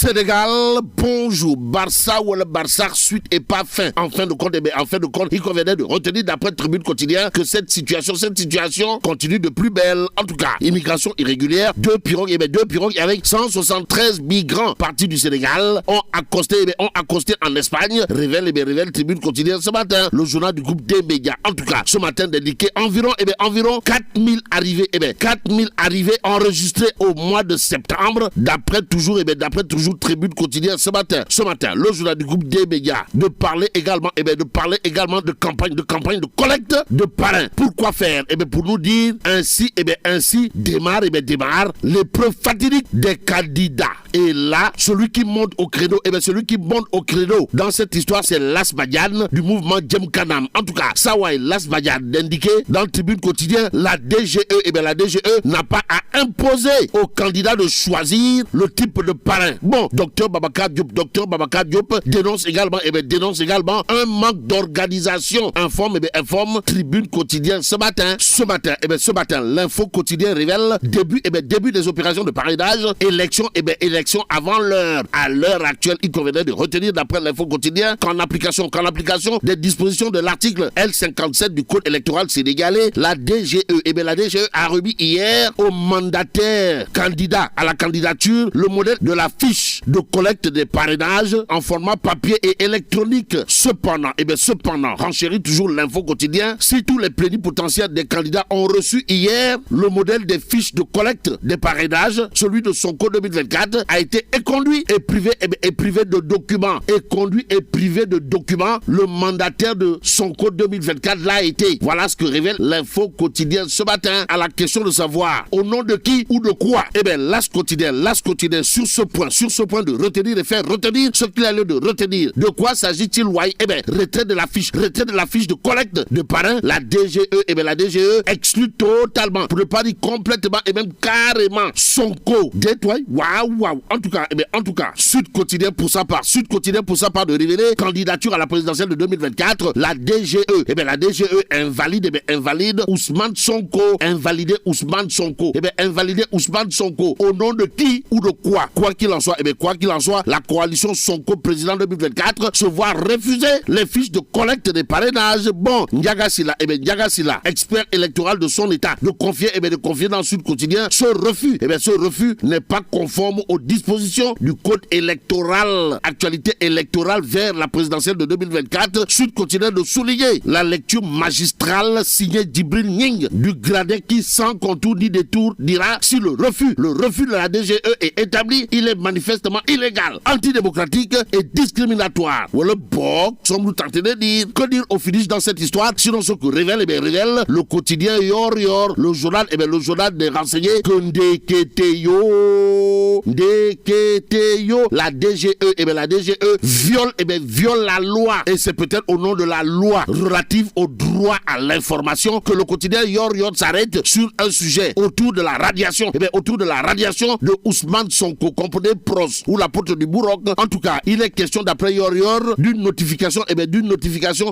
Sénégal, bonjour. Barça ou le Barça, suite et pas fin. En fin de compte, il convenait de retenir d'après Tribune Quotidien que cette situation continue de plus belle. En tout cas, immigration irrégulière, deux pirogues avec 173 migrants partis du Sénégal ont accosté en Espagne. Révèle Tribune Quotidien ce matin. Le journal du groupe des médias. En tout cas, ce matin, indiqué environ 4000 arrivées, 4000 arrivées enregistrées au mois de septembre. D'après toujours Tribune Quotidien ce matin, le journal du groupe des médias de parler également de campagne de collecte de parrains. Pourquoi faire? Pour nous dire ainsi démarre l'épreuve fatidique des candidats. Et là, celui qui monte au credo dans cette histoire, c'est Las Badiane du mouvement Djem Kanam. En tout cas, Sawai Las Badiane d'indiquer dans le Tribune Quotidien, la DGE n'a pas à imposer aux candidats de choisir le type de parrain. Bon, Docteur Babacar Diop dénonce également un manque d'organisation. Informe Tribune Quotidien ce matin, l'info quotidien révèle début des opérations de parrainage, élection avant l'heure. À l'heure actuelle, il convenait de retenir d'après l'info quotidien qu'en application des dispositions de l'article L57 du Code électoral sénégalais, la DGE a remis hier aux mandataires candidats à la candidature le modèle de la fiche de collecte des parrainages en format papier et électronique. Cependant, renchérit toujours l'info quotidien, si tous les plénipotentiaires des candidats ont reçu hier le modèle des fiches de collecte des parrainages, celui de Sonko 2024 a été éconduit et privé de documents. Le mandataire de Sonko 2024 l'a été. Voilà ce que révèle l'info quotidien ce matin. À la question de savoir au nom de qui ou de quoi, Las quotidien sur ce point de retenir et faire retenir ce qu'il a lieu de retenir. De quoi s'agit-il? Retrait de la fiche de collecte de parrain. La DGE exclut totalement, pour ne pas dire complètement et même carrément, Sonko. Waouh. En tout cas, Sud Quotidien pour sa part de révéler candidature à la présidentielle de 2024. La DGE invalide Ousmane Sonko. Invalider Ousmane Sonko. Au nom de qui ou de quoi? Quoi qu'il en soit, la coalition Sonko président 2024 se voit refuser les fiches de collecte des parrainages. Bon, Ndiaga Sylla, expert électoral de son état, de confier dans Sud Quotidien, ce refus n'est pas conforme aux dispositions du code électoral. Actualité électorale vers la présidentielle de 2024. Sud Quotidien de souligner la lecture magistrale signée Djibril Ning du gradin qui, sans contour ni détour, dira si le refus de la DGE est établi, il est manifestement illégal, antidémocratique et discriminatoire. Voilà, sommes-nous tentés de dire. Que dire au finish dans cette histoire? Sinon, ce que révèle le quotidien Yor, le journal des renseignés, que Ndeketeyo, la DGE viole la loi. Et c'est peut-être au nom de la loi relative au droit à l'information que le quotidien Yor s'arrête sur un sujet autour de la radiation. De Ousmane Sonko, comprenez Pros ou la porte du Bourroc. En tout cas, il est question d'après Yor d'une notification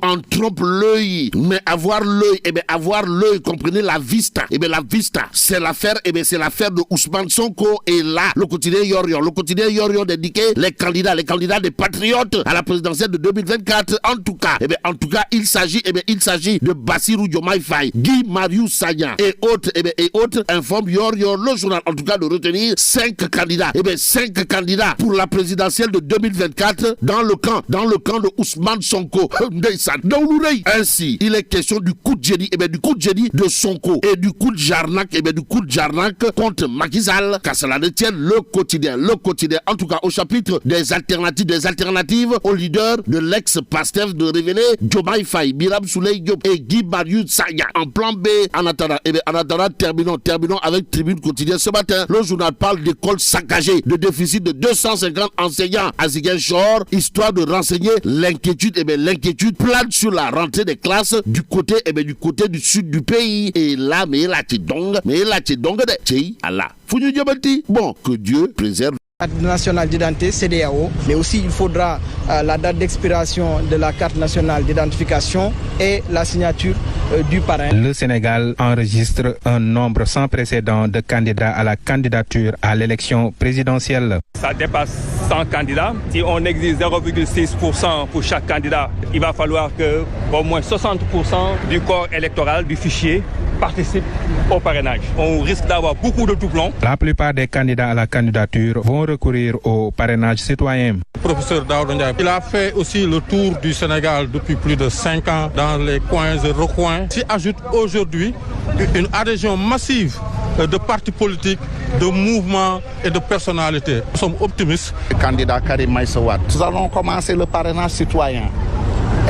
en trompe-l'œil. Mais avoir l'œil, comprenez la vista. La vista, c'est l'affaire de Ousmane Sonko. Et là, le quotidien Yor d'indiquer les candidats des patriotes à la présidentielle de 2024. En tout cas, il s'agit de Bassirou Diomaye Faye, Guy Marius Sagna et autres, informe Yor, le journal, en tout cas, de retenir 5 candidats. 5 candidats pour la présidentielle de 2024 dans le camp de Ousmane Sonko. Ainsi, il est question du coup de génie, de Sonko et du coup de Jarnac, contre Macky Sall. Qu'à cela ne tienne, le quotidien, en tout cas, au chapitre des alternatives au leader de l'ex-Pastef de révéler Diomaye Faye, Birame Souleye Diop et Guy Marius Sagna en plan B. En attendant, terminons avec Tribune Quotidien ce matin. Le journal parle d'écoles saccagées, de déficit de 250 enseignants à Ziguinchor, histoire de renseigner l'inquiétude. L'inquiétude plane sur la rentrée des classes du côté du sud du pays. Et là, mais là, tu donc, bon, que Dieu préserve Carte nationale d'identité, CEDEAO, mais aussi il faudra la date d'expiration de la carte nationale d'identification et la signature du parrain. Le Sénégal enregistre un nombre sans précédent de candidats à la candidature à l'élection présidentielle. Ça dépasse 100 candidats. Si on exige 0,6% pour chaque candidat, il va falloir que au moins 60% du corps électoral, du fichier, participe au parrainage. On risque d'avoir beaucoup de doublons. La plupart des candidats à la candidature vont recourir au parrainage citoyen. Professeur Daouda Ndiaye, il a fait aussi le tour du Sénégal depuis plus de 5 ans dans les coins et recoins. S'y ajoute aujourd'hui une adhésion massive de partis politiques, de mouvements et de personnalités. Nous sommes optimistes. Le candidat Karim Meïssa Wade. Nous allons commencer le parrainage citoyen.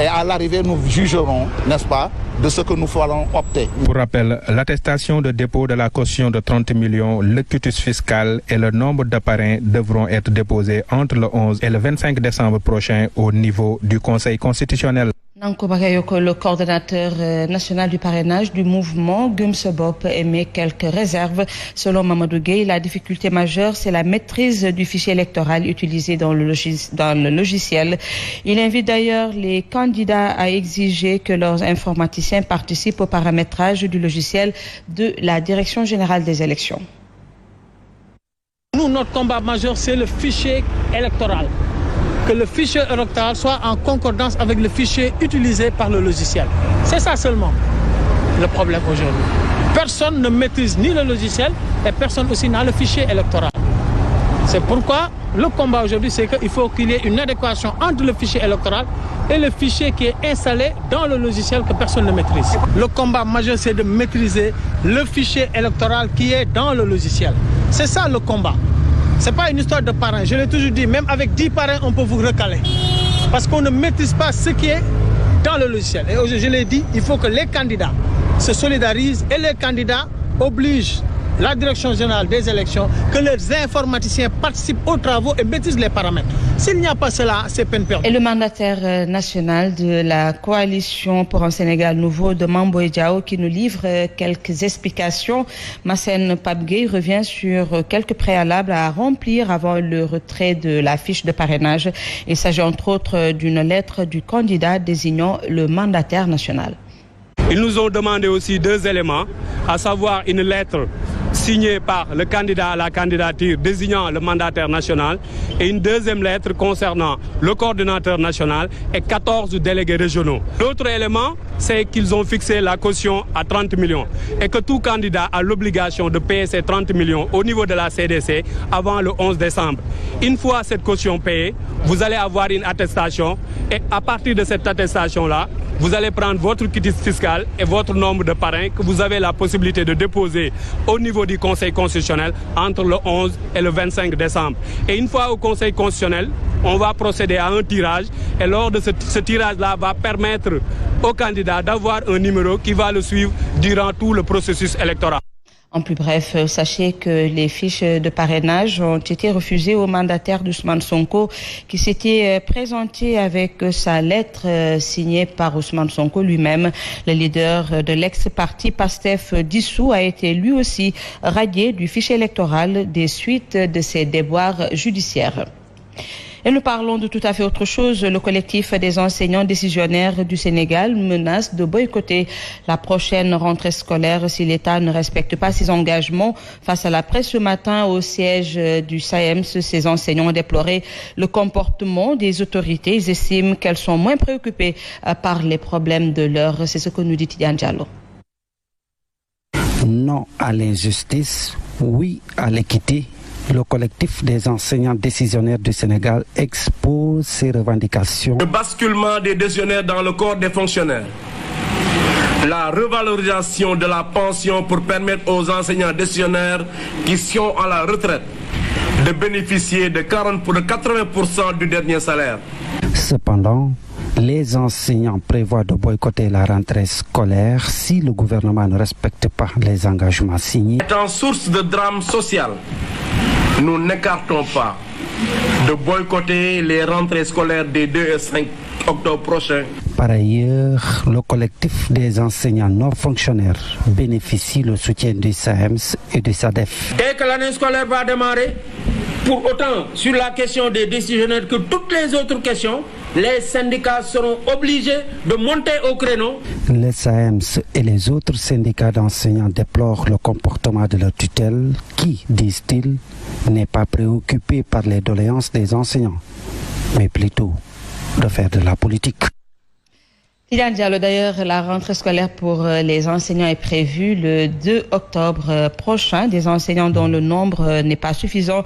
Et à l'arrivée, nous jugerons, n'est-ce pas, de ce que nous allons opter. Pour rappel, l'attestation de dépôt de la caution de 30 millions, le quitus fiscal et le nombre de parrains devront être déposés entre le 11 et le 25 décembre prochain au niveau du Conseil constitutionnel. Nanko Bagayoko, le coordonnateur national du parrainage du mouvement Gumsebop, émet quelques réserves. Selon Mamadou Gueye, la difficulté majeure, c'est la maîtrise du fichier électoral utilisé dans le logiciel. Il invite d'ailleurs les candidats à exiger que leurs informaticiens participent au paramétrage du logiciel de la Direction générale des élections. Nous, notre combat majeur, c'est le fichier électoral. Que le fichier électoral soit en concordance avec le fichier utilisé par le logiciel. C'est ça seulement le problème aujourd'hui. Personne ne maîtrise ni le logiciel et personne aussi n'a le fichier électoral. C'est pourquoi le combat aujourd'hui, c'est qu'il faut qu'il y ait une adéquation entre le fichier électoral et le fichier qui est installé dans le logiciel que personne ne maîtrise. Le combat majeur, c'est de maîtriser le fichier électoral qui est dans le logiciel. C'est ça le combat. Ce n'est pas une histoire de parrain. Je l'ai toujours dit, même avec 10 parrains, on peut vous recaler. Parce qu'on ne maîtrise pas ce qui est dans le logiciel. Et je l'ai dit, il faut que les candidats se solidarisent et les candidats obligent la Direction générale des élections que leurs informaticiens participent aux travaux et maîtrisent les paramètres. S'il n'y a pas cela, c'est peine perdue. Et le mandataire national de la coalition pour un Sénégal nouveau de Mamboy Diao qui nous livre quelques explications. Massène Pabgué revient sur quelques préalables à remplir avant le retrait de la fiche de parrainage. Il s'agit entre autres d'une lettre du candidat désignant le mandataire national. Ils nous ont demandé aussi 2 éléments, à savoir une lettre signée par le candidat à la candidature désignant le mandataire national et une deuxième lettre concernant le coordinateur national et 14 délégués régionaux. L'autre élément, c'est qu'ils ont fixé la caution à 30 millions et que tout candidat a l'obligation de payer ces 30 millions au niveau de la CDC avant le 11 décembre. Une fois cette caution payée, vous allez avoir une attestation et à partir de cette attestation-là, vous allez prendre votre quitus fiscal et votre nombre de parrains que vous avez la possibilité de déposer au niveau du Conseil constitutionnel entre le 11 et le 25 décembre. Et une fois au Conseil constitutionnel, on va procéder à un tirage et lors de ce tirage-là va permettre au candidat d'avoir un numéro qui va le suivre durant tout le processus électoral. En plus bref, sachez que les fiches de parrainage ont été refusées au mandataire d'Ousmane Sonko qui s'était présenté avec sa lettre signée par Ousmane Sonko lui-même. Le leader de l'ex-parti PASTEF dissous a été lui aussi radié du fichier électoral des suites de ses déboires judiciaires. Et nous parlons de tout à fait autre chose. Le collectif des enseignants décisionnaires du Sénégal menace de boycotter la prochaine rentrée scolaire si l'État ne respecte pas ses engagements. Face à la presse ce matin au siège du SAEMS, ces enseignants ont déploré le comportement des autorités. Ils estiment qu'elles sont moins préoccupées par les problèmes de l'heure. C'est ce que nous dit Tidiane Diallo. Non à l'injustice, oui à l'équité. Le collectif des enseignants décisionnaires du Sénégal expose ses revendications. Le basculement des décisionnaires dans le corps des fonctionnaires. La revalorisation de la pension pour permettre aux enseignants décisionnaires qui sont à la retraite de bénéficier de 80% du dernier salaire. Cependant, les enseignants prévoient de boycotter la rentrée scolaire si le gouvernement ne respecte pas les engagements signés. Étant source de drame social, nous n'écartons pas de boycotter les rentrées scolaires des 2 et 5 octobre prochains. Par ailleurs, le collectif des enseignants non fonctionnaires bénéficie le soutien du SAEMS et du SADEF. Dès que l'année scolaire va démarrer, Pour autant, sur la question des décisionnaires que toutes les autres questions, les syndicats seront obligés de monter au créneau. Les SAEMS et les autres syndicats d'enseignants déplorent le comportement de leur tutelle qui, disent-ils, n'est pas préoccupé par les doléances des enseignants, mais plutôt de faire de la politique. Tidiane Diallo, d'ailleurs, la rentrée scolaire pour les enseignants est prévue le 2 octobre prochain. Des enseignants dont le nombre n'est pas suffisant.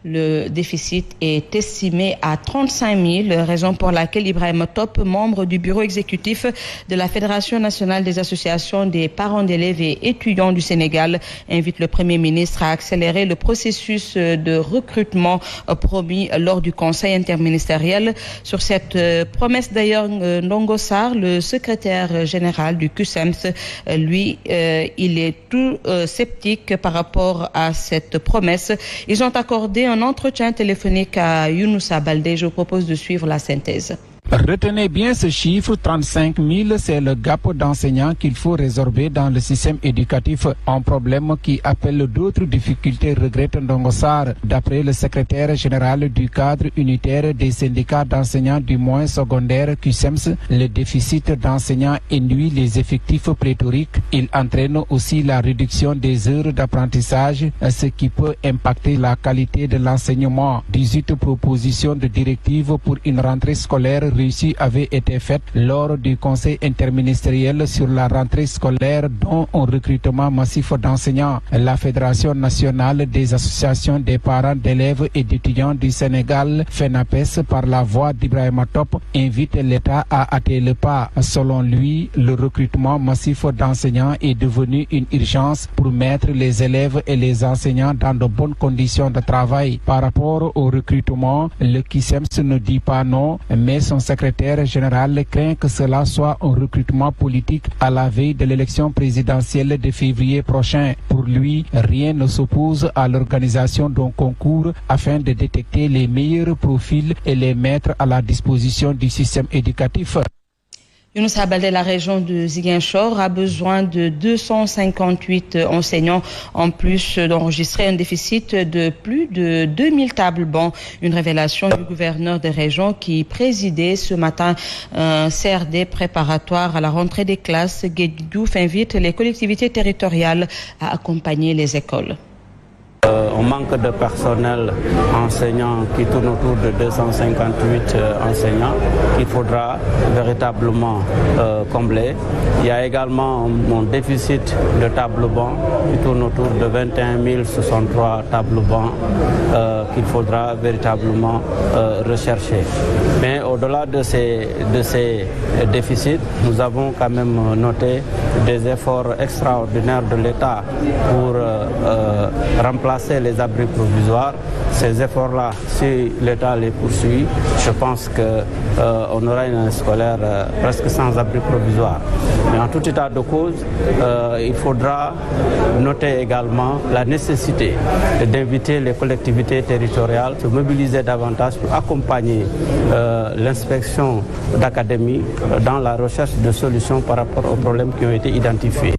Le déficit est estimé à 35 000, raison pour laquelle Ibrahima Top, membre du bureau exécutif de la Fédération nationale des associations des parents d'élèves et étudiants du Sénégal, invite le Premier ministre à accélérer le processus de recrutement promis lors du Conseil interministériel. Sur cette promesse, d'ailleurs, Ndongo Sarr, le secrétaire général du CUSEMS, lui, il est tout sceptique par rapport à cette promesse. Ils ont accordé un entretien téléphonique à Younoussa Baldé. Je vous propose de suivre la synthèse. Retenez bien ce chiffre, 35 000, c'est le gap d'enseignants qu'il faut résorber dans le système éducatif. Un problème qui appelle d'autres difficultés, regrette Ndongo Sarr. D'après le secrétaire général du cadre unitaire des syndicats d'enseignants du moyen secondaire CUSEMS, le déficit d'enseignants induit les effectifs pléthoriques. Il entraîne aussi la réduction des heures d'apprentissage, ce qui peut impacter la qualité de l'enseignement. 18 propositions de directives pour une rentrée scolaire réussie avait été faite lors du conseil interministériel sur la rentrée scolaire, dont un recrutement massif d'enseignants. La Fédération nationale des associations des parents d'élèves et d'étudiants du Sénégal, FENAPES, par la voix d'Ibrahima Top, invite l'État à hâter le pas. Selon lui, le recrutement massif d'enseignants est devenu une urgence pour mettre les élèves et les enseignants dans de bonnes conditions de travail. Par rapport au recrutement, le CUSEMS ne dit pas non, mais son secrétaire général craint que cela soit un recrutement politique à la veille de l'élection présidentielle de février prochain. Pour lui, rien ne s'oppose à l'organisation d'un concours afin de détecter les meilleurs profils et les mettre à la disposition du système éducatif. Younoussa Baldé, la région de Ziguinchor a besoin de 258 enseignants en plus d'enregistrer un déficit de plus de 2000 tables bancs. Une révélation du gouverneur de région qui présidait ce matin un CRD préparatoire à la rentrée des classes. Guédiouf invite les collectivités territoriales à accompagner les écoles. On manque de personnel enseignant qui tourne autour de 258 enseignants qu'il faudra véritablement combler. Il y a également un déficit de tables bancs qui tourne autour de 21 063 tables bancs qu'il faudra véritablement rechercher. Mais au-delà de ces déficits, nous avons quand même noté des efforts extraordinaires de l'État pour remplacer les abris provisoires. Ces efforts-là, si l'État les poursuit, je pense qu'on aura une année scolaire presque sans abri provisoire. Mais en tout état de cause, il faudra noter également la nécessité d'inviter les collectivités territoriales à se mobiliser davantage pour accompagner l'inspection d'académie dans la recherche de solutions par rapport aux problèmes qui ont été identifiés.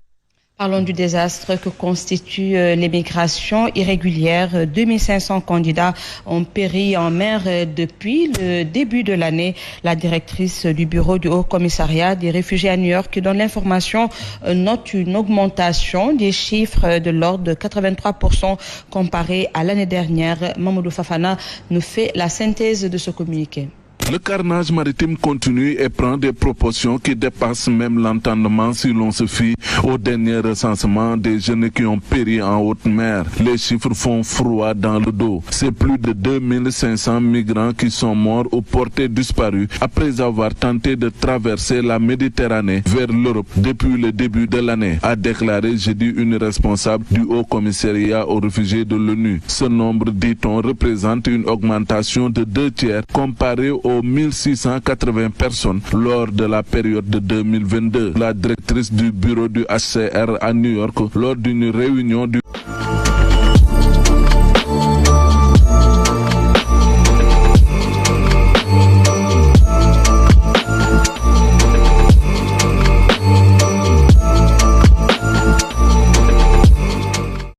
Parlons du désastre que constitue l'émigration irrégulière. 2500 candidats ont péri en mer depuis le début de l'année. La directrice du bureau du Haut Commissariat des réfugiés à New York qui donne l'information note une augmentation des chiffres de l'ordre de 83% comparé à l'année dernière. Mamadou Fafana nous fait la synthèse de ce communiqué. Le carnage maritime continue et prend des proportions qui dépassent même l'entendement si l'on se fie au dernier recensement des jeunes qui ont péri en haute mer. Les chiffres font froid dans le dos. C'est plus de 2500 migrants qui sont morts ou portés disparus après avoir tenté de traverser la Méditerranée vers l'Europe depuis le début de l'année, a déclaré jeudi une responsable du Haut Commissariat aux réfugiés de l'ONU. Ce nombre, dit-on, représente une augmentation de 2/3 comparé aux 1680 personnes lors de la période de 2022. La directrice du bureau du HCR à New York, lors d'une réunion du